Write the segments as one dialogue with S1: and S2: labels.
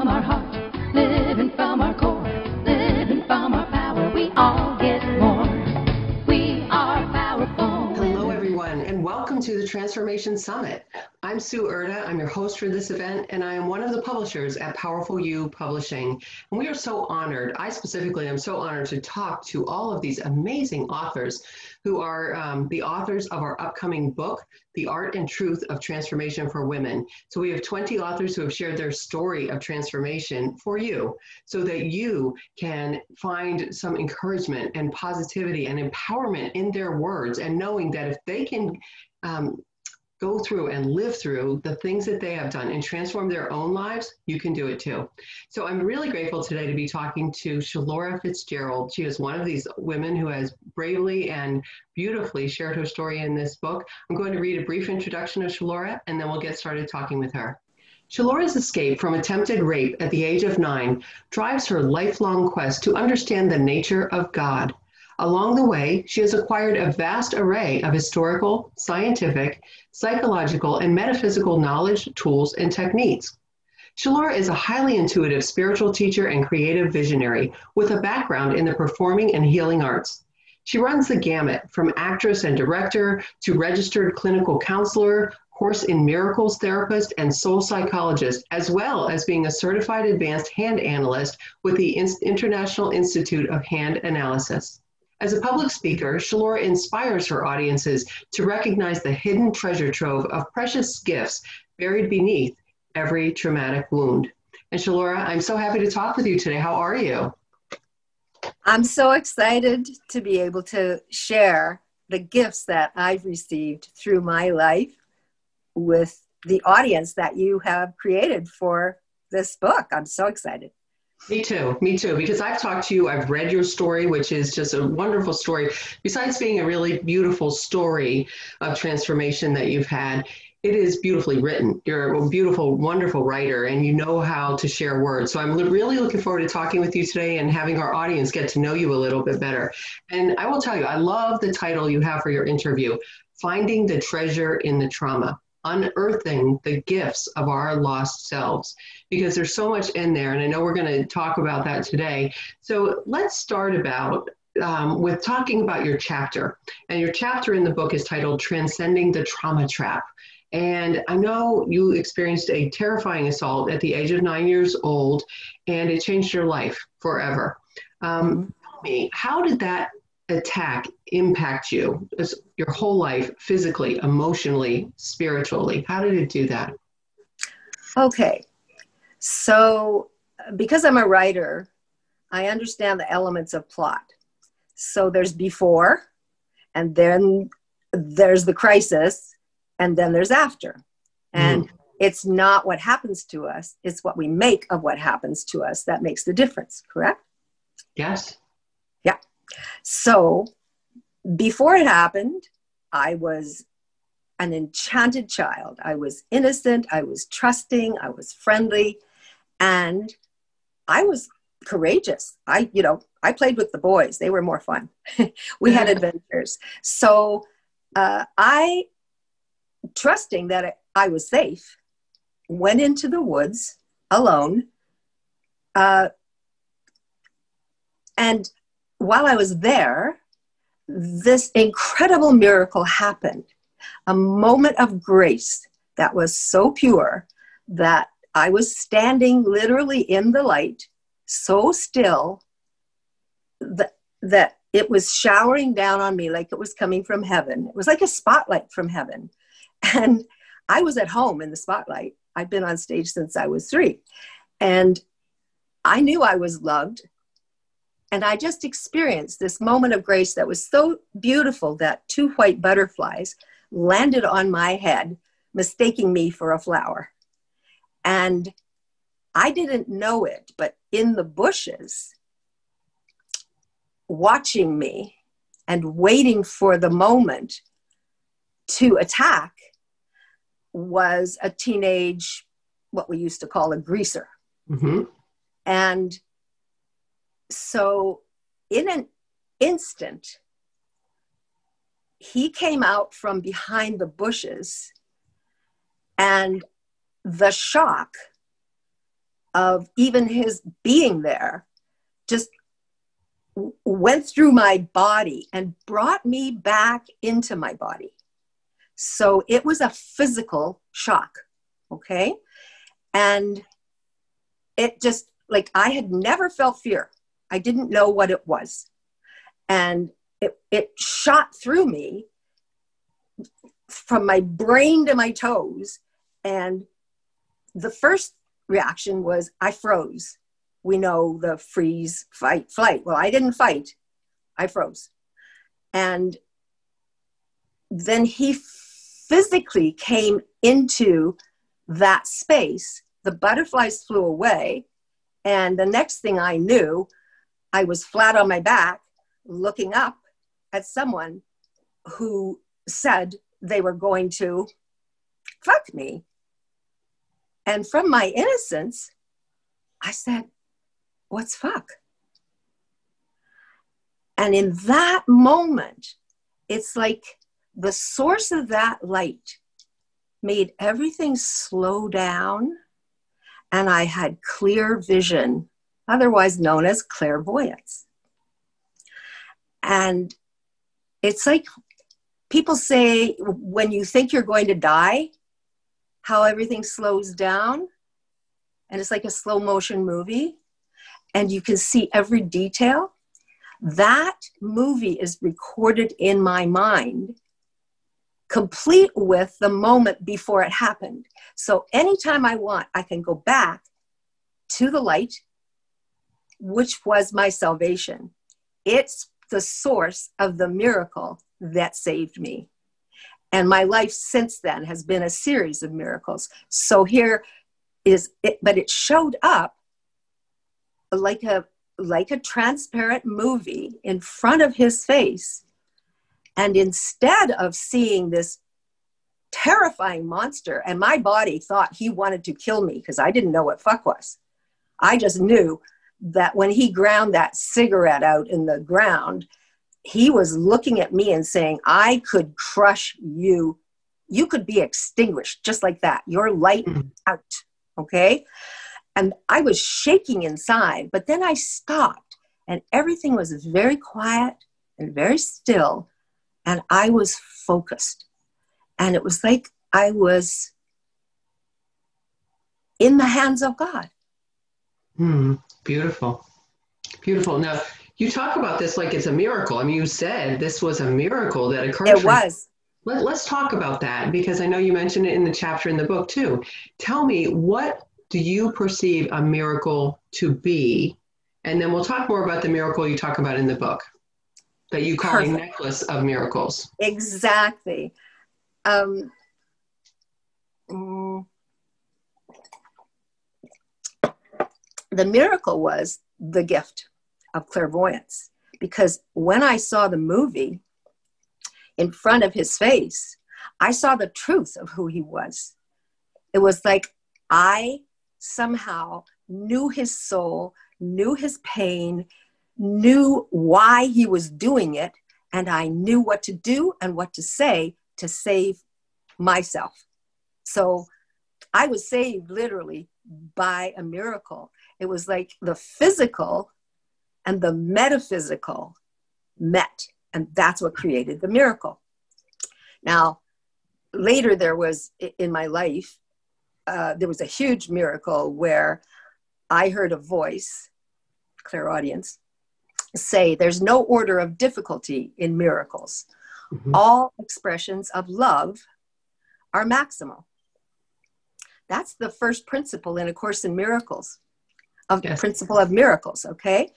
S1: from our heart, living from our core, living from our power. We all get more. We are powerful.
S2: Hello, everyone, and welcome to the Transformation Summit. I'm Sue Erda. I'm your host for this event, and I am one of the publishers at Powerful You Publishing. And we are so honored. I specifically am so honored to talk to all of these amazing authors who are the authors of our upcoming book, The Art and Truth of Transformation for Women. So we have 20 authors who have shared their story of transformation for you so that you can find some encouragement and positivity and empowerment in their words, and knowing that if they can go through and live through the things that they have done and transform their own lives, you can do it too. So I'm really grateful today to be talking to Shelora Fitgerald. She is one of these women who has bravely and beautifully shared her story in this book. I'm going to read a brief introduction of Shelora, and then we'll get started talking with her. Shelora's escape from attempted rape at the age of 9 drives her lifelong quest to understand the nature of God. Along the way, she has acquired a vast array of historical, scientific, psychological, and metaphysical knowledge, tools, and techniques. Shelora is a highly intuitive spiritual teacher and creative visionary with a background in the performing and healing arts. She runs the gamut from actress and director to registered clinical counselor, Course in Miracles therapist, and soul psychologist, as well as being a certified advanced hand analyst with the International Institute of Hand Analysis. As a public speaker, Shelora inspires her audiences to recognize the hidden treasure trove of precious gifts buried beneath every traumatic wound. And Shelora, I'm so happy to talk with you today. How are you?
S3: I'm so excited to be able to share the gifts that I've received through my life with the audience that you have created for this book. I'm so excited.
S2: Me too, because I've talked to you, I've read your story, which is just a wonderful story. Besides being a really beautiful story of transformation that you've had, it is beautifully written. You're a beautiful, wonderful writer, and you know how to share words. So I'm really looking forward to talking with you today and having our audience get to know you a little bit better. And I will tell you, I love the title you have for your interview, Finding the Treasure in the Trauma. Unearthing the gifts of our lost selves, because there's so much in there, and I know we're going to talk about that today. So let's start with talking about your chapter. And your chapter in the book is titled Transcending the Trauma Trap. And I know you experienced a terrifying assault at the age of 9 years old, and it changed your life forever. Tell me, how did that attack impact you your whole life, physically, emotionally, spiritually? How did it do that?
S3: Okay, so because I'm a writer, I understand the elements of plot. So there's before, and then there's the crisis, and then there's after. And it's not what happens to us, it's what we make of what happens to us that makes the difference, correct?
S2: Yes.
S3: Yeah. So before it happened, I was an enchanted child. I was innocent, I was trusting, I was friendly, and I was courageous. I played with the boys. They were more fun. We had adventures. So I, trusting that I was safe, went into the woods alone. And while I was there, this incredible miracle happened. A moment of grace that was so pure that I was standing literally in the light, so still that it was showering down on me like it was coming from heaven. It was like a spotlight from heaven. And I was at home in the spotlight. I'd been on stage since I was 3. And I knew I was loved. And I just experienced this moment of grace that was so beautiful that 2 white butterflies landed on my head, mistaking me for a flower. And I didn't know it, but in the bushes, watching me and waiting for the moment to attack was a teenage, what we used to call a greaser. And so in an instant, he came out from behind the bushes, and the shock of even his being there just went through my body and brought me back into my body. So it was a physical shock, okay? And it just, like, I had never felt fear. I didn't know what it was. And it shot through me from my brain to my toes. And the first reaction was I froze. We know the freeze, fight, flight. Well, I didn't fight. I froze. And then he physically came into that space. The butterflies flew away. And the next thing I knew, I was flat on my back, looking up at someone who said they were going to fuck me. And from my innocence, I said, what's fuck? And in that moment, it's like the source of that light made everything slow down, and I had clear vision, otherwise known as clairvoyance. And it's like people say when you think you're going to die, how everything slows down, and it's like a slow motion movie, and you can see every detail. That movie is recorded in my mind, complete with the moment before it happened. So anytime I want, I can go back to the light, which was my salvation. It's the source of the miracle that saved me. And my life since then has been a series of miracles. So here is it, but it showed up like a transparent movie in front of his face. And instead of seeing this terrifying monster, and my body thought he wanted to kill me because I didn't know what fuck was. I just knew that when he ground that cigarette out in the ground, he was looking at me and saying, I could crush you. You could be extinguished just like that. Your light out, okay? And I was shaking inside, but then I stopped and everything was very quiet and very still. And I was focused. And it was like I was in the hands of God.
S2: Beautiful. Beautiful. Now, you talk about this like it's a miracle. I mean, you said this was a miracle that occurred.
S3: It was.
S2: Let's talk about that, because I know you mentioned it in the chapter in the book too. Tell me, what do you perceive a miracle to be? And then we'll talk more about the miracle you talk about in the book that you call a necklace of miracles.
S3: Exactly. The miracle was the gift of clairvoyance, because when I saw the movie in front of his face, I saw the truth of who he was. It was like I somehow knew his soul, knew his pain, knew why he was doing it, and I knew what to do and what to say to save myself. So I was saved literally by a miracle. It was like the physical and the metaphysical met, and that's what created the miracle. Now, later there was, in my life, there was a huge miracle where I heard a voice, clairaudience, say there's no order of difficulty in miracles. All expressions of love are maximal. That's the first principle in A Course in Miracles, of the principle of miracles, okay?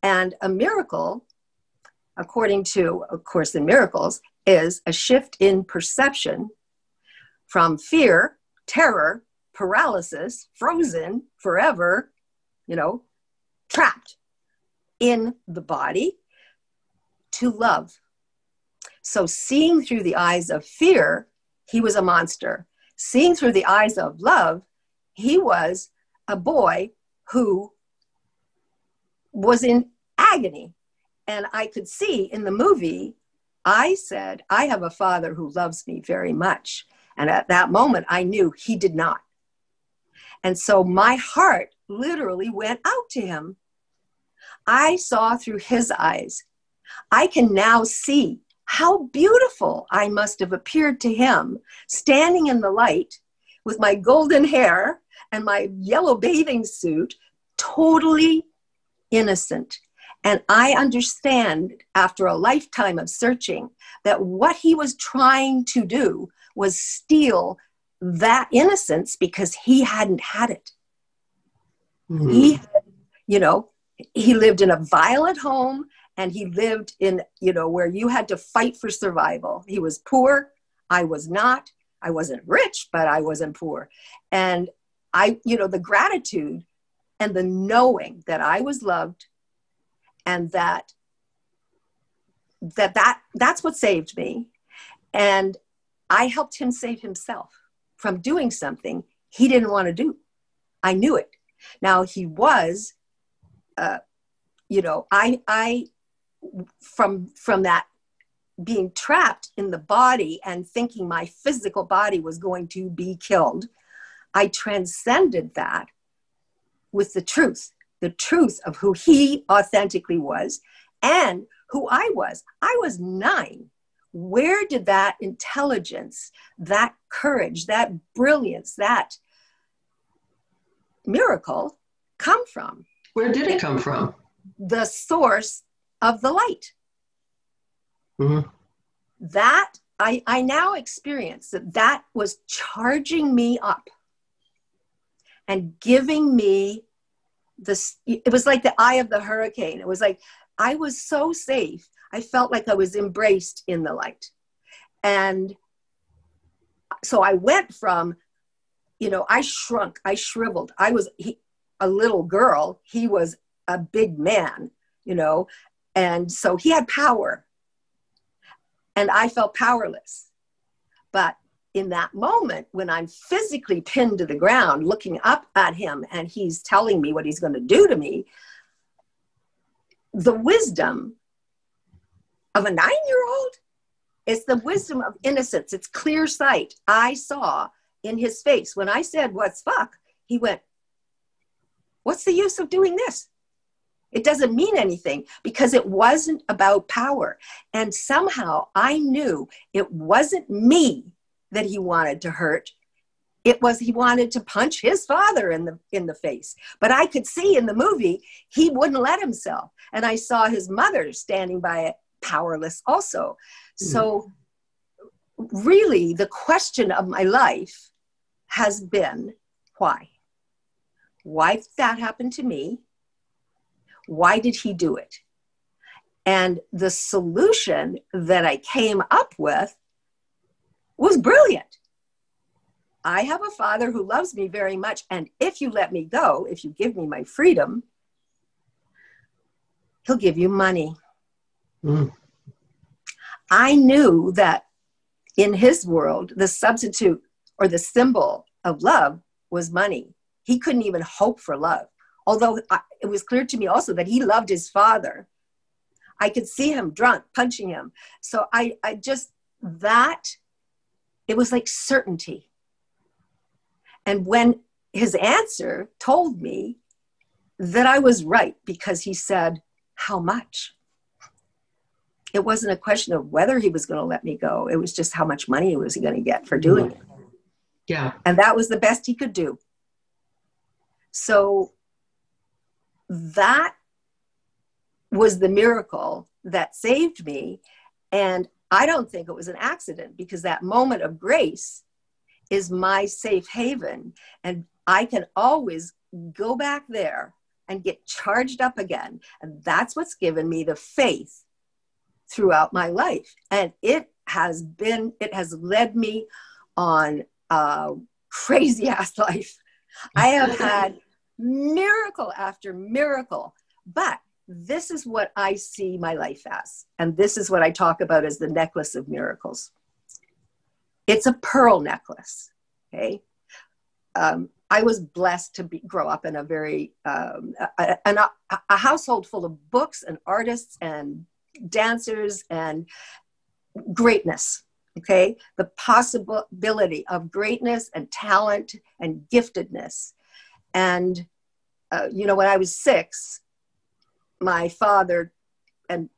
S3: And a miracle, according to A Course in Miracles, is a shift in perception from fear, terror, paralysis, frozen, forever, trapped in the body, to love. So seeing through the eyes of fear, he was a monster. Seeing through the eyes of love, he was a boy who was in agony. And I could see in the movie, I said, I have a father who loves me very much. And at that moment, I knew he did not. And so my heart literally went out to him. I saw through his eyes. I can now see how beautiful I must have appeared to him, standing in the light with my golden hair and my yellow bathing suit, totally innocent. And I understand, after a lifetime of searching, that what he was trying to do was steal that innocence because he hadn't had it. Mm-hmm. He lived in a violent home, and he lived in, where you had to fight for survival. He was poor. I was not. I wasn't rich, but I wasn't poor. And the gratitude and the knowing that I was loved, and that's what saved me. And I helped him save himself from doing something he didn't want to do. I knew it. Now he was, from that being trapped in the body and thinking my physical body was going to be killed, I transcended that with the truth of who he authentically was and who I was. I was 9. Where did that intelligence, that courage, that brilliance, that miracle come from?
S2: Where did it come from?
S3: The source of the light.
S2: Mm-hmm.
S3: That I now experience that was charging me up and giving me this. It was like the eye of the hurricane. It was like I was so safe. I felt like I was embraced in the light. And so I went from, I shrunk, I shriveled. I was a little girl. He was a big man, and so he had power. And I felt powerless. But in that moment, when I'm physically pinned to the ground, looking up at him, and he's telling me what he's going to do to me, the wisdom of a 9-year-old, it's the wisdom of innocence. It's clear sight. I saw in his face when I said, "What's fuck?" He went, "What's the use of doing this? It doesn't mean anything," because it wasn't about power. And somehow I knew it wasn't me that he wanted to hurt. It was he wanted to punch his father in the face. But I could see in the movie, he wouldn't let himself. And I saw his mother standing by it, powerless also. So really the question of my life has been, why? Why did that happen to me? Why did he do it? And the solution that I came up with was brilliant. I have a father who loves me very much. And if you let me go, if you give me my freedom, he'll give you money. Mm. I knew that in his world, the substitute or the symbol of love was money. He couldn't even hope for love. Although it was clear to me also that he loved his father. I could see him drunk, punching him. So it was like certainty. And when his answer told me that I was right, because he said, "How much?" It wasn't a question of whether he was going to let me go. It was just how much money was he going to get for doing it.
S2: Yeah.
S3: And that was the best he could do. So that was the miracle that saved me. And I don't think it was an accident, because that moment of grace is my safe haven. And I can always go back there and get charged up again. And that's what's given me the faith throughout my life. And it has led me on a crazy ass life. I have had miracle after miracle, but this is what I see my life as. And this is what I talk about as the necklace of miracles. It's a pearl necklace. Okay. I was blessed to grow up in a very, a household full of books and artists and dancers and greatness. Okay. The possibility of greatness and talent and giftedness. And, when I was 6, my father and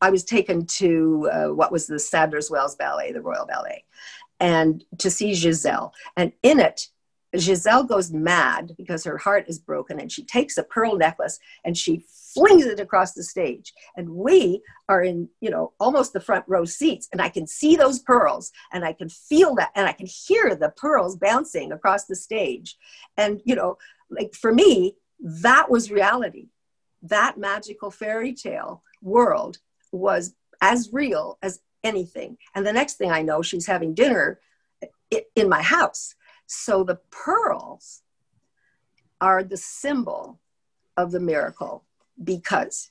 S3: I was taken to what was the Sadler's Wells Ballet, the Royal Ballet, and to see Giselle. And in it, Giselle goes mad because her heart is broken, and she takes a pearl necklace and she flings it across the stage. And we are in, almost the front row seats, and I can see those pearls, and I can feel that, and I can hear the pearls bouncing across the stage. And, like for me, that was reality. That magical fairy tale world was as real as anything. And the next thing I know, she's having dinner in my house. So the pearls are the symbol of the miracle, because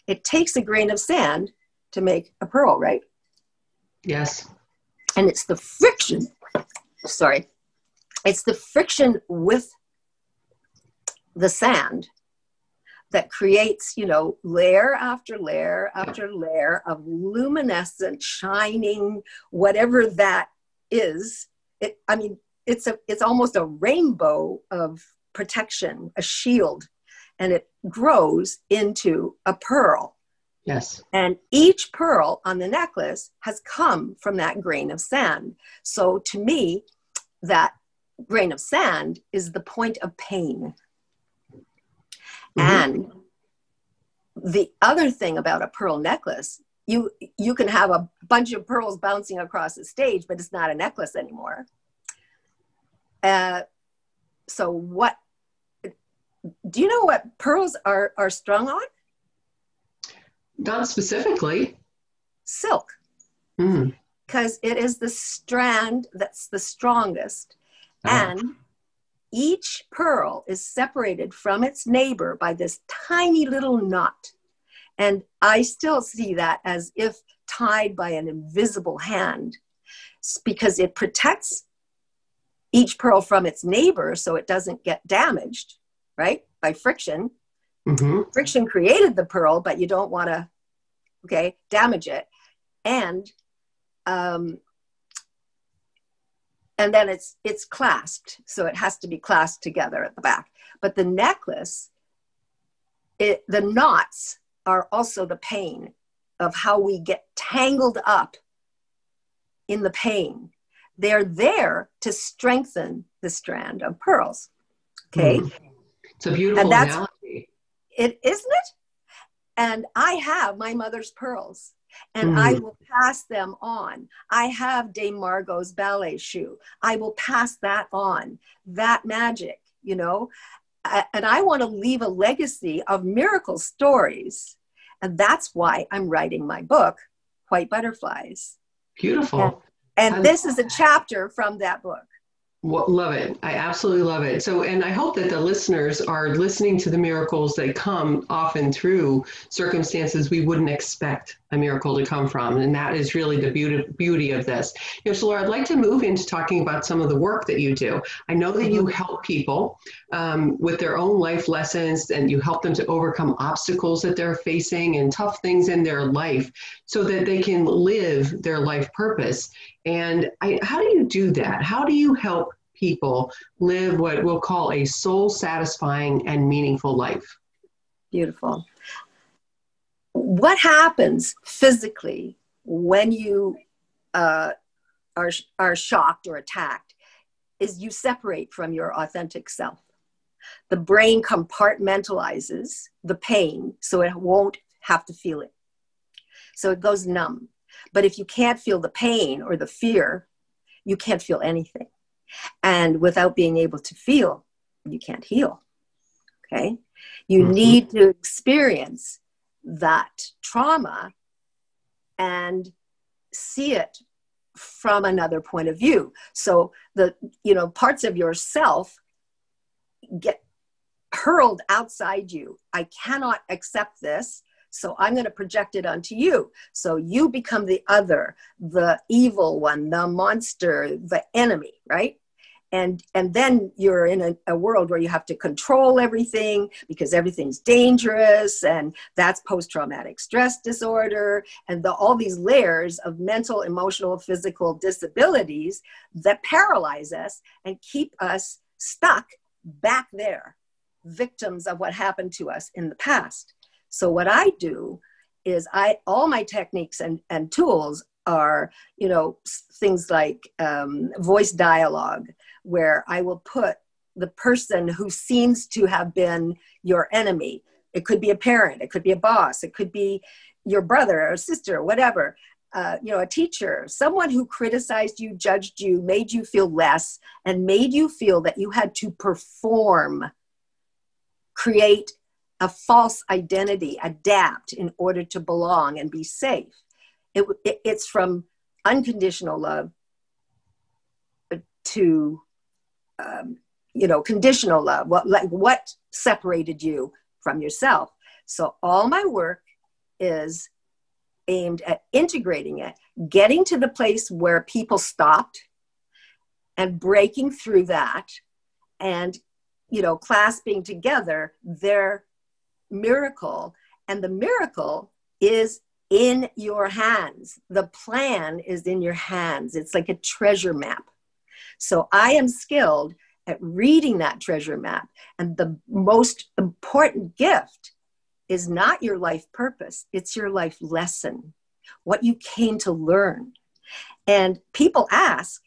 S3: it takes a grain of sand to make a pearl, right?
S2: Yes.
S3: And it's the friction, it's the friction with the sand that creates, layer after layer after layer of luminescent, shining, whatever that is. It's almost a rainbow of protection, a shield, and it grows into a pearl.
S2: Yes.
S3: And each pearl on the necklace has come from that grain of sand. So to me, that grain of sand is the point of pain. Mm-hmm. And the other thing about a pearl necklace, you can have a bunch of pearls bouncing across the stage, but it's not a necklace anymore. So what, do you know what pearls are strung on?
S2: Not specifically.
S3: Silk. Because it is the strand that's the strongest. And each pearl is separated from its neighbor by this tiny little knot. And I still see that as if tied by an invisible hand, because it protects each pearl from its neighbor so it doesn't get damaged, right? By friction. Mm-hmm. Friction created the pearl, but you don't want to, damage it. And then it's clasped, so it has to be clasped together at the back. But the necklace, the knots are also the pain of how we get tangled up in the pain. They're there to strengthen the strand of pearls. Okay,
S2: it's a beautiful analogy.
S3: Isn't it? And I have my mother's pearls. And I will pass them on. I have Dame Margot's ballet shoe. I will pass that on, that magic, and I want to leave a legacy of miracle stories. And that's why I'm writing my book, White Butterflies.
S2: Beautiful.
S3: And this is a chapter from that book.
S2: Love it. I absolutely love it. So, and I hope that the listeners are listening to the miracles that come often through circumstances we wouldn't expect a miracle to come from. And that is really the beauty of this. Shelora, I'd like to move into talking about some of the work that you do. I know that you help people with their own life lessons, and you help them to overcome obstacles that they're facing and tough things in their life so that they can live their life purpose. And how do you do that? How do you help people live what we'll call a soul-satisfying and meaningful life?
S3: Beautiful. What happens physically when you are shocked or attacked is you separate from your authentic self. The brain compartmentalizes the pain so it won't have to feel it. So it goes numb. But if you can't feel the pain or the fear, you can't feel anything. And without being able to feel, you can't heal. Okay? You need to experience that trauma and see it from another point of view. So the, parts of yourself get hurled outside you. I cannot accept this, so I'm going to project it onto you. So you become the other, the evil one, the monster, the enemy, right? And then you're in a world where you have to control everything because everything's dangerous, and that's post-traumatic stress disorder, and all these layers of mental, emotional, physical disabilities that paralyze us and keep us stuck back there, victims of what happened to us in the past. So what I do is all my techniques and tools are, things like voice dialogue, where I will put the person who seems to have been your enemy. It could be a parent, it could be a boss, it could be your brother or sister, whatever, a teacher, someone who criticized you, judged you, made you feel less, and made you feel that you had to perform, create a false identity, adapt in order to belong and be safe. It's from unconditional love to, conditional love. What separated you from yourself? So all my work is aimed at integrating it, getting to the place where people stopped and breaking through that and, clasping together their miracle. And the miracle is in your hands. The plan is in your hands. It's like a treasure map. So I am skilled at reading that treasure map. And the most important gift is not your life purpose. It's your life lesson, what you came to learn. And people ask,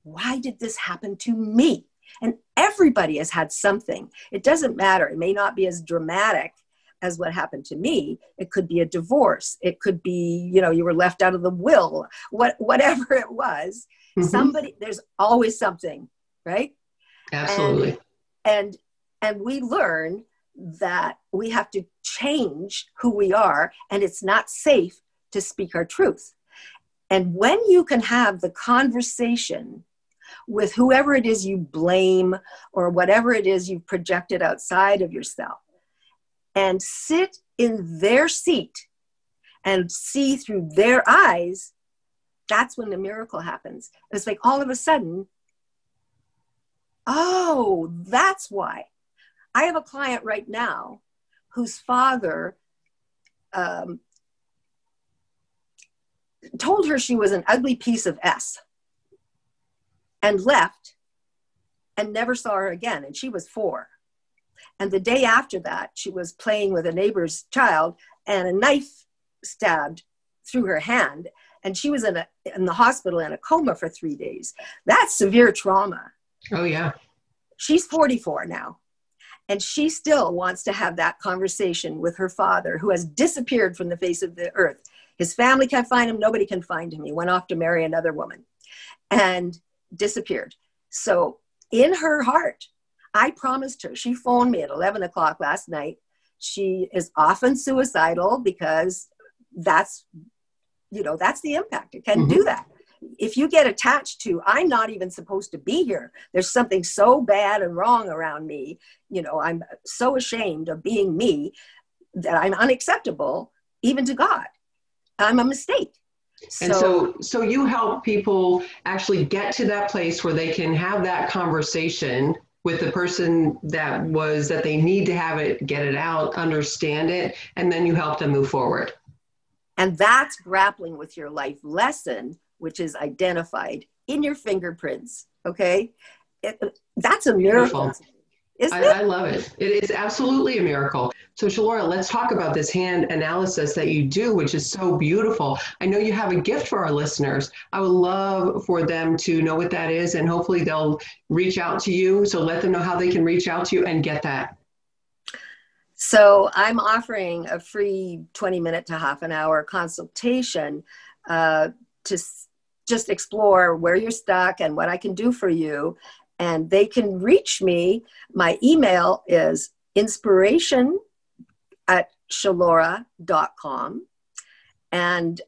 S3: why did this happen to me? And everybody has had something. It doesn't matter. It may not be as dramatic as what happened to me. It could be a divorce. It could be, you were left out of the will, whatever it was. Mm-hmm. There's always something, right?
S2: Absolutely.
S3: And we learn that we have to change who we are, and it's not safe to speak our truth. And when you can have the conversation with whoever it is you blame or whatever it is you've projected outside of yourself, and sit in their seat and see through their eyes, that's when the miracle happens. It's like all of a sudden, oh, that's why. I have a client right now whose father told her she was an ugly piece of S and left and never saw her again. And she was 4. And the day after that, she was playing with a neighbor's child and a knife stabbed through her hand. And she was in the hospital in a coma for 3 days. That's severe trauma.
S2: Oh, yeah.
S3: She's 44 now. And she still wants to have that conversation with her father, who has disappeared from the face of the earth. His family can't find him. Nobody can find him. He went off to marry another woman and disappeared. So in her heart, I promised her, she phoned me at 11 o'clock last night. She is often suicidal because that's the impact. It can do that. If you get attached to, I'm not even supposed to be here. There's something so bad and wrong around me. I'm so ashamed of being me that I'm unacceptable, even to God. I'm a mistake.
S2: And so you help people actually get to that place where they can have that conversation with the person that they need to have it, get it out, understand it, and then you help them move forward.
S3: And that's grappling with your life lesson, which is identified in your fingerprints. Okay. That's a miracle.
S2: Beautiful. I love it. It is absolutely a miracle. So Shelora, let's talk about this hand analysis that you do, which is so beautiful. I know you have a gift for our listeners. I would love for them to know what that is, and hopefully they'll reach out to you. So let them know how they can reach out to you and get that.
S3: So I'm offering a free 20-minute to half an hour consultation to just explore where you're stuck and what I can do for you. And they can reach me. My email is inspiration@shelora.com. And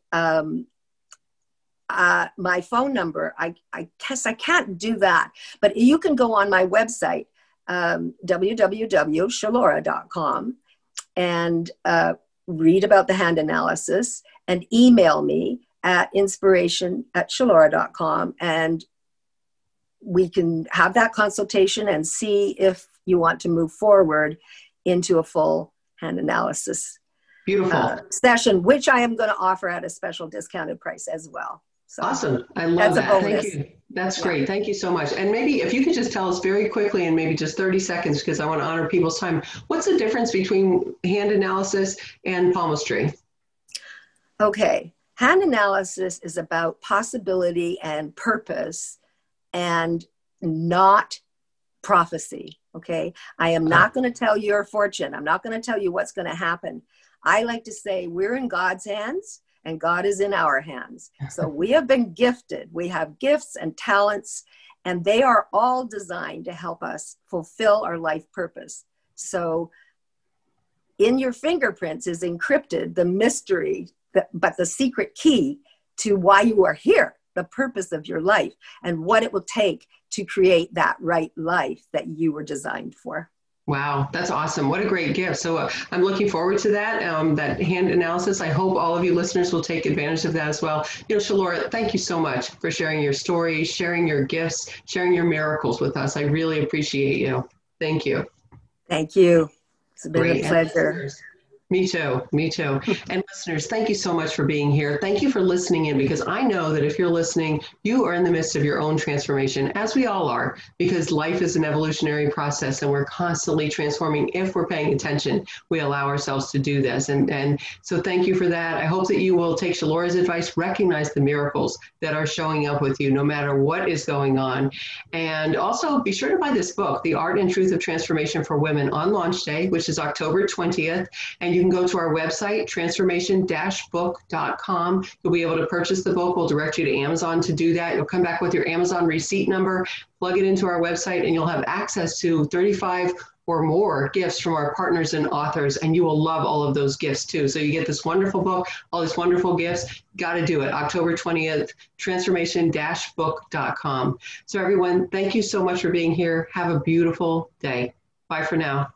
S3: my phone number, I guess I can't do that, but you can go on my website, www.shelora.com, and read about the hand analysis and email me at inspiration@shelora.com. And we can have that consultation and see if you want to move forward into a full hand analysis session, which I am going to offer at a special discounted price as well. So
S2: awesome. I love that.
S3: Thank you.
S2: That's
S3: Yeah.
S2: great. Thank you so much. And maybe if you could just tell us very quickly in maybe just 30 seconds, because I want to honor people's time, what's the difference between hand analysis and palmistry?
S3: Okay. Hand analysis is about possibility and purpose and not prophecy. Okay. I am not going to tell you your fortune. I'm not going to tell you what's going to happen. I like to say we're in God's hands and God is in our hands. So we have been gifted. We have gifts and talents, and they are all designed to help us fulfill our life purpose. So in your fingerprints is encrypted the mystery, but the secret key to why you are here, the purpose of your life, and what it will take to create that right life that you were designed for.
S2: Wow, that's awesome. What a great gift. So I'm looking forward to that, that hand analysis. I hope all of you listeners will take advantage of that as well. Shelora, thank you so much for sharing your story, sharing your gifts, sharing your miracles with us. I really appreciate you. Thank you.
S3: Thank you. It's been
S2: Great.
S3: a pleasure.
S2: Me too. Me too. And listeners, thank you so much for being here. Thank you for listening in, because I know that if you're listening, you are in the midst of your own transformation, as we all are, because life is an evolutionary process and we're constantly transforming. If we're paying attention, we allow ourselves to do this. And so thank you for that. I hope that you will take Shelora's advice, recognize the miracles that are showing up with you, no matter what is going on. And also be sure to buy this book, The Art and Truth of Transformation for Women, on launch day, which is October 20th. And you can go to our website, transformation-book.com. You'll be able to purchase the book. We'll direct you to Amazon to do that. You'll come back with your Amazon receipt number, plug it into our website, and you'll have access to 35 or more gifts from our partners and authors, and you will love all of those gifts too. So you get this wonderful book, all these wonderful gifts. Got to do it. October 20th, transformation-book.com. So everyone, thank you so much for being here. Have a beautiful day. Bye for now.